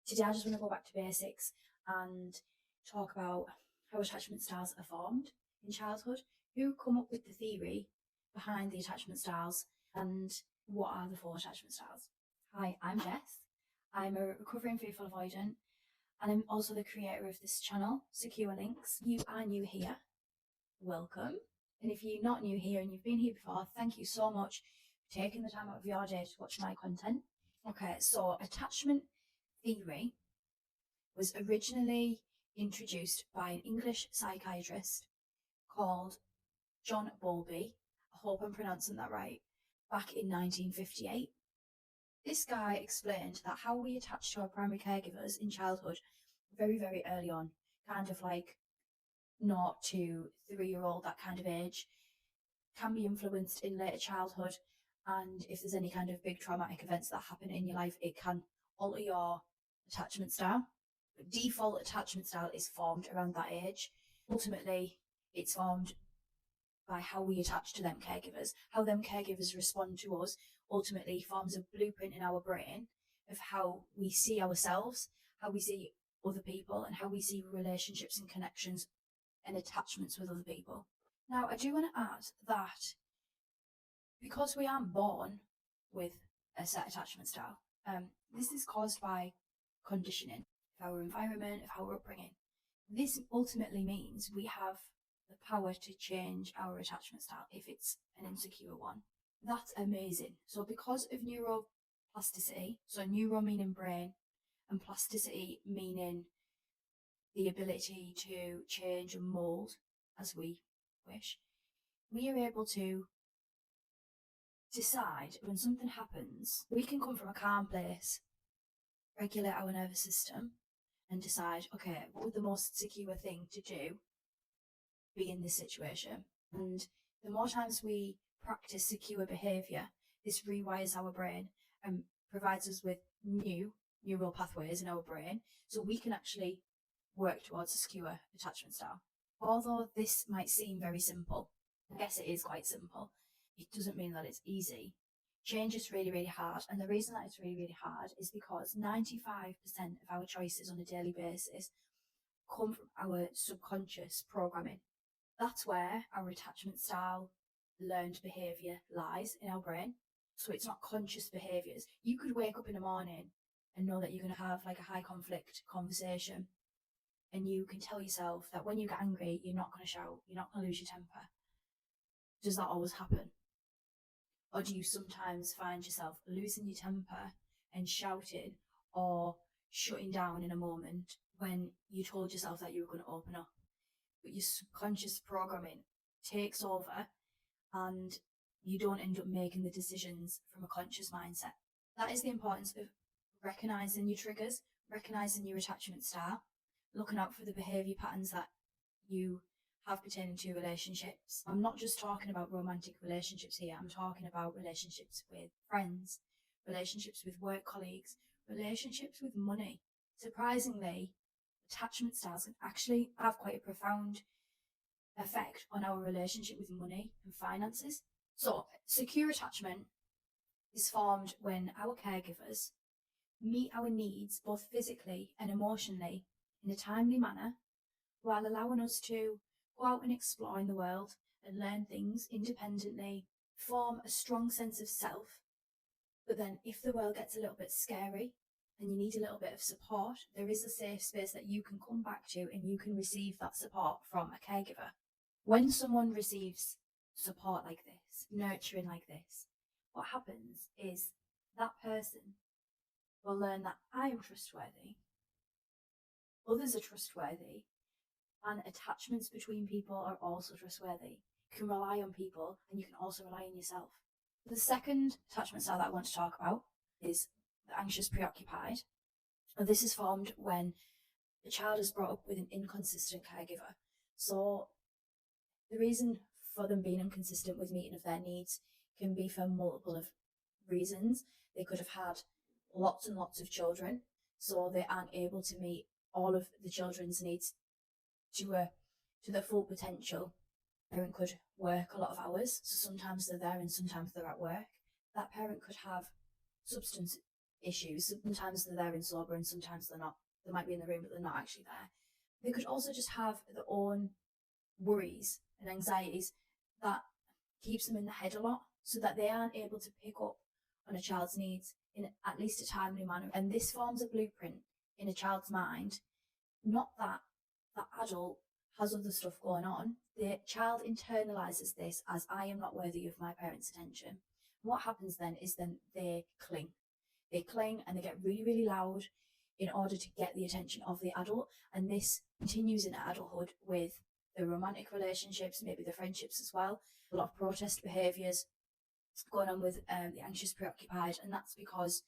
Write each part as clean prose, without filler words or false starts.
Today I just want to go back to basics and talk about how attachment styles are formed in childhood, who come up with the theory behind the attachment styles, and what are the 4 attachment styles. Hi, I'm Jess. I'm a recovering fearful avoidant, and I'm also the creator of this channel, Secure Links. If you are new here, welcome. And if you're not new here and you've been here before, thank you so much for taking the time out of your day to watch my content. Okay, so attachment theory was originally introduced by an English psychiatrist called John Bowlby. I hope I'm pronouncing that right. Back in 1958. This guy explained that how we attach to our primary caregivers in childhood very, very early on, kind of like 0 to 3-year-old, that kind of age, can be influenced in later childhood. And if there's any kind of big traumatic events that happen in your life, it can alter your attachment style. Default attachment style is formed around that age. Ultimately, it's formed by how we attach to them caregivers. How them caregivers respond to us ultimately forms a blueprint in our brain of how we see ourselves, how we see other people, and how we see relationships and connections and attachments with other people. Now, I do want to add that because we aren't born with a set attachment style, this is caused by conditioning of our environment, of our upbringing. This ultimately means we have the power to change our attachment style if it's an insecure one. That's amazing. So because of neuroplasticity, so neuro meaning brain and plasticity meaning the ability to change and mold as we wish, we are able to decide when something happens. We can come from a calm place, regulate our nervous system, and decide, okay, what would the most secure thing to do be in this situation? And the more times we practice secure behaviour, this rewires our brain and provides us with new neural pathways in our brain, so we can actually work towards a secure attachment style. Although this might seem very simple, I guess it is quite simple, it doesn't mean that it's easy. Change is really, really hard. And the reason that it's really, really hard is because 95% of our choices on a daily basis come from our subconscious programming. That's where our attachment style, learned behaviour lies in our brain. So it's not conscious behaviours. You could wake up in the morning and know that you're going to have like a high conflict conversation, and you can tell yourself that when you get angry, you're not going to shout, you're not going to lose your temper. Does that always happen? Or do you sometimes find yourself losing your temper and shouting or shutting down in a moment when you told yourself that you were going to open up? But your subconscious programming takes over and you don't end up making the decisions from a conscious mindset. That is the importance of recognising your triggers, recognising your attachment style, looking out for the behaviour patterns that you have pertaining to relationships. I'm not just talking about romantic relationships here, I'm talking about relationships with friends, relationships with work colleagues, relationships with money. Surprisingly, attachment styles can actually have quite a profound effect on our relationship with money and finances. So, secure attachment is formed when our caregivers meet our needs both physically and emotionally in a timely manner, while allowing us to go out and explore in the world and learn things independently, form a strong sense of self. But then if the world gets a little bit scary and you need a little bit of support, there is a safe space that you can come back to and you can receive that support from a caregiver. When someone receives support like this, nurturing like this, what happens is that person will learn that I am trustworthy, others are trustworthy, and attachments between people are also trustworthy. You can rely on people and you can also rely on yourself. The second attachment style that I want to talk about is the anxious preoccupied. And this is formed when a child is brought up with an inconsistent caregiver. So the reason for them being inconsistent with meeting of their needs can be for multiple of reasons. They could have had lots and lots of children, so they aren't able to meet all of the children's needs to their full potential. Parent could work a lot of hours, so sometimes they're there and sometimes they're at work. That parent could have substance issues. Sometimes they're there and sober, and sometimes they're not. They might be in the room, but they're not actually there. They could also just have their own worries and anxieties that keeps them in the head a lot, so that they aren't able to pick up on a child's needs in at least a timely manner. And this forms a blueprint in a child's mind, not that that adult has other stuff going on. The child internalizes this as, I am not worthy of my parents' attention. What happens then is they cling. They cling and they get really, really loud in order to get the attention of the adult. And this continues in adulthood with the romantic relationships, maybe the friendships as well. A lot of protest behaviours going on with the anxious preoccupied. And that's because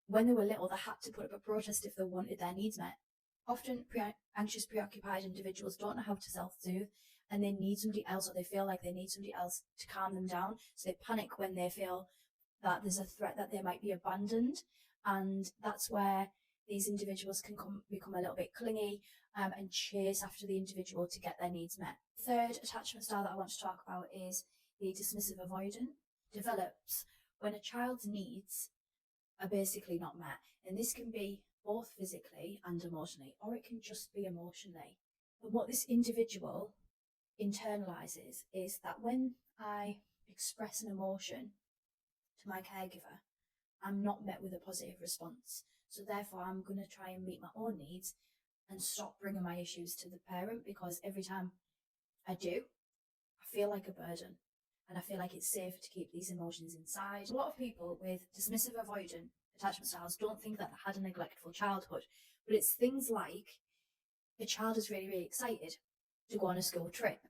when they were little, they had to put up a protest if they wanted their needs met. Often anxious preoccupied individuals don't know how to self-soothe, and they need somebody else, or they feel like they need somebody else to calm them down. So they panic when they feel that there's a threat that they might be abandoned. And that's where these individuals can become a little bit clingy and chase after the individual to get their needs met. Third attachment style that I want to talk about is the dismissive avoidant. Develops when a child's needs are basically not met. And this can be both physically and emotionally, or it can just be emotionally. But what this individual internalizes is that when I express an emotion to my caregiver, I'm not met with a positive response. So therefore, I'm going to try and meet my own needs and stop bringing my issues to the parent, because every time I do, I feel like a burden. And I feel like it's safer to keep these emotions inside. A lot of people with dismissive avoidant attachment styles don't think that they had a neglectful childhood, but it's things like the child is really, really excited to go on a school trip,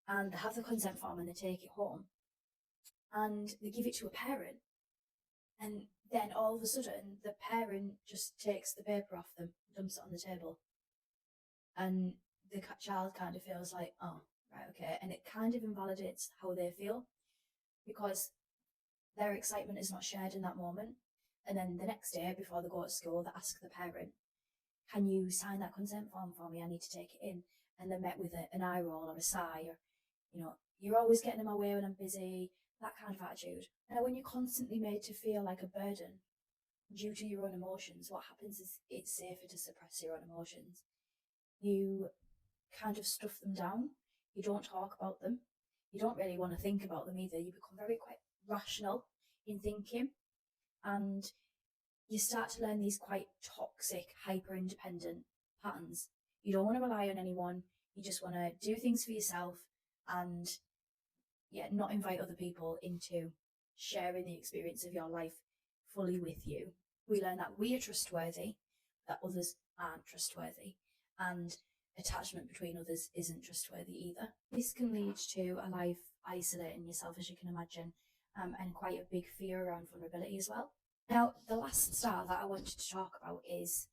and they have the consent form and they take it home and they give it to a parent, and then all of a sudden the parent just takes the paper off them, dumps it on the table, and the child kind of feels like, oh, right, okay, and it kind of invalidates how they feel, because their excitement is not shared in that moment. And then the next day before they go to school, they ask the parent, can you sign that consent form for me? I need to take it in. And they're met with an eye roll or a sigh, or, you're always getting in my way when I'm busy, that kind of attitude. And when you're constantly made to feel like a burden due to your own emotions, what happens is it's safer to suppress your own emotions. You kind of stuff them down. You don't talk about them. You don't really want to think about them either. You become quite rational in thinking, and you start to learn these quite toxic, hyper-independent patterns. You don't want to rely on anyone. You just want to do things for yourself and not invite other people into sharing the experience of your life fully with you. We learn that we are trustworthy, that others aren't trustworthy, and attachment between others isn't trustworthy either. This can lead to a life isolating yourself, as you can imagine, and quite a big fear around vulnerability as well. Now, the last style that I wanted to talk about is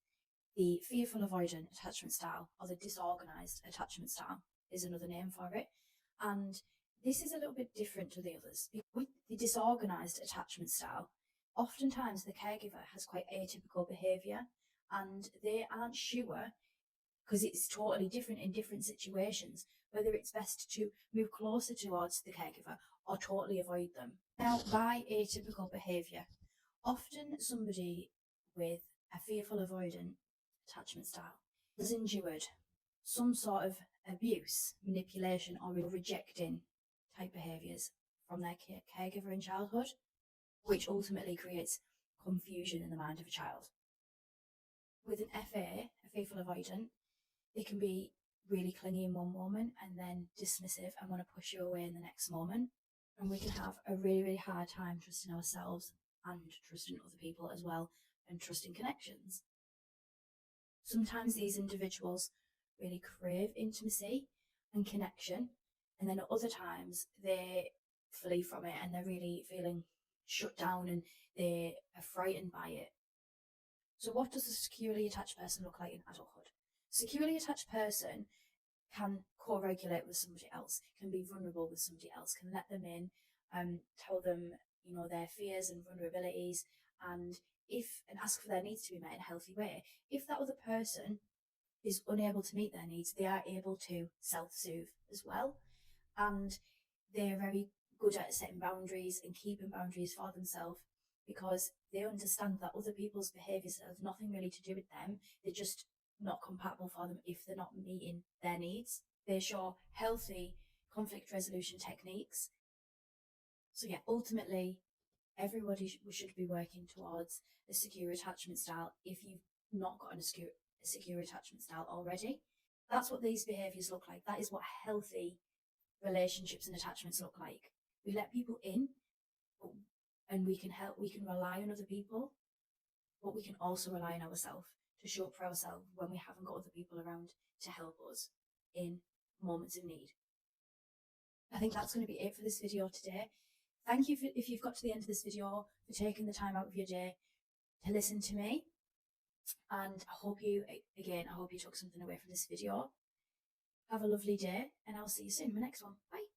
the fearful avoidant attachment style, or the disorganized attachment style is another name for it. And this is a little bit different to the others. With the disorganized attachment style, oftentimes the caregiver has quite atypical behaviour, and they aren't sure, because it's totally different in different situations, whether it's best to move closer towards the caregiver or totally avoid them. Now, by atypical behaviour, often somebody with a fearful avoidant attachment style has endured some sort of abuse, manipulation, or rejecting type behaviours from their caregiver in childhood, which ultimately creates confusion in the mind of a child. With an FA, a fearful avoidant, they can be really clingy in one moment and then dismissive and want to push you away in the next moment. And we can have a really, really hard time trusting ourselves and trusting other people as well, and trusting connections. Sometimes these individuals really crave intimacy and connection, and then at other times they flee from it and they're really feeling shut down and they are frightened by it. So what does a securely attached person look like in adulthood? Securely attached person can co-regulate with somebody else, can be vulnerable with somebody else, can let them in, tell them, their fears and vulnerabilities, and ask for their needs to be met in a healthy way. If that other person is unable to meet their needs, they are able to self-soothe as well, and they're very good at setting boundaries and keeping boundaries for themselves because they understand that other people's behaviours have nothing really to do with them. They're just not compatible for them if they're not meeting their needs. They show healthy conflict resolution techniques. So yeah, ultimately, everybody should be working towards a secure attachment style if you've not got a secure attachment style already. That's what these behaviours look like. That is what healthy relationships and attachments look like. We let people in, and we can rely on other people, but we can also rely on ourselves to show up for ourselves when we haven't got other people around to help us in moments of need. I think that's going to be it for this video today. Thank you if you've got to the end of this video, for taking the time out of your day to listen to me. And I hope you took something away from this video. Have a lovely day, and I'll see you soon in my next one. Bye.